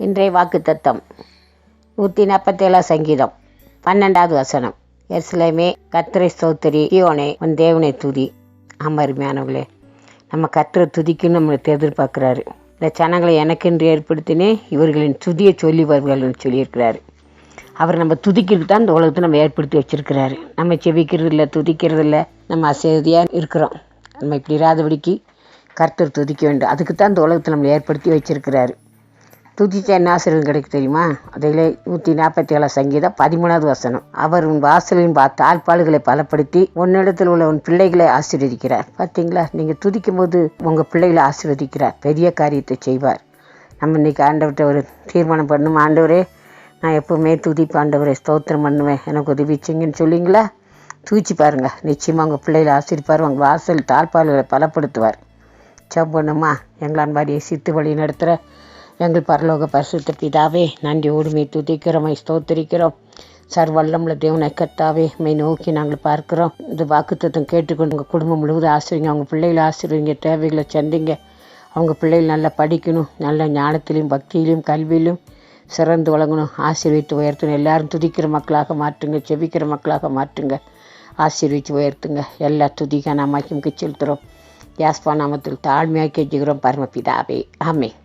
இன்றைய வாக்குத்தத்தம் 147 சங்கீதம் 12வது வசனம். எருசலேமே கர்த்தரை ஸ்தோத்திரி, சீயோனே உன் தேவனை துதி. அருமையானவர்களே, நம்ம கர்த்தரை துதிக்குன்னு நம்மளுக்கு எதிர்பார்க்குறாரு. இந்த ஜனங்களை எனக்கென்று ஏற்படுத்தினே இவர்களின் துதியை சொல்லி வருவார்கள் சொல்லியிருக்கிறாரு. அவர் நம்ம துதிக்கிறது தான் இந்த உலகத்தை நம்ம ஏற்படுத்தி வச்சிருக்கிறாரு. நம்ம செபிக்கிறது இல்லை, துதிக்கிறது இல்லை, நம்ம அசதியாக இருக்கிறோம். நம்ம இப்படி இராதபடிக்கு கர்த்தர் துதிக்க வேண்டும். அதுக்கு தான் இந்த உலகத்தை நம்ம ஏற்படுத்தி வச்சிருக்கிறாரு. துதிச்சா என்ன ஆசீர்வாதம் கிடைக்கும் தெரியுமா? அதில் 147 சங்கீதம் 13வது வசனம். அவர் உன் வாசலின் தாழ்பாடுகளை பலப்படுத்தி உன்னிடத்தில் உள்ள உன் பிள்ளைகளை ஆசீர்வதிக்கிறார். பார்த்தீங்களா? நீங்கள் துதிக்கும் போது உங்கள் பிள்ளைகளை ஆசீர்வதிக்கிறார், பெரிய காரியத்தை செய்வார். நம்ம இன்னைக்கு ஆண்டவர்கிட்ட ஒரு தீர்மானம் பண்ணணும். ஆண்டவரே, நான் எப்போவுமே துதிப்பு, ஆண்டவரே ஸ்தோத்திரம் பண்ணுவேன், எனக்கு உதவிச்சிங்கன்னு சொல்லிங்களா? தூச்சி பாருங்கள், நிச்சயமாக உங்கள் பிள்ளைகளை ஆசீர்வார், உங்கள் வாசல் தாழ்பாடுகளை பலப்படுத்துவார். பண்ணுமா? எங்களான் பாடியை சித்து வழி நடத்துகிற எங்கள் பரலோக பரிசுத்த பிதாவே, நன்றியோடு துதிக்கிறோம், ஸ்தோத்திரிக்கிறோம். சர்வல்லமுள்ள தேவனை கர்த்தாவே, நோக்கி நாங்கள் பார்க்குறோம். இந்த வாக்குத்தத்தம் கேட்டுக்கொண்டு உங்கள் குடும்பம் முழுவதும் ஆசிரியங்க, அவங்க பிள்ளைகளை ஆசிரியங்க, தேவைகளை சந்திங்க. அவங்க பிள்ளைகள் நல்லா படிக்கணும், நல்ல ஞானத்திலையும் பக்தியிலும் கல்வியிலும் சிறந்து வழங்கணும். ஆசீர்வித்து உயர்த்தணும். எல்லாரும் துதிக்கிற மக்களாக மாற்றுங்க, செபிக்கிற மக்களாக மாற்றுங்க. ஆசீர்வித்து உயர்த்துங்க. எல்லா துதிக்க நாமாக்கும் செலுத்துகிறோம். யாஸ்பா நாமத்தில் தாழ்மையாக கெஞ்சுகிறோம் பரமபிதாவே, ஆமென்.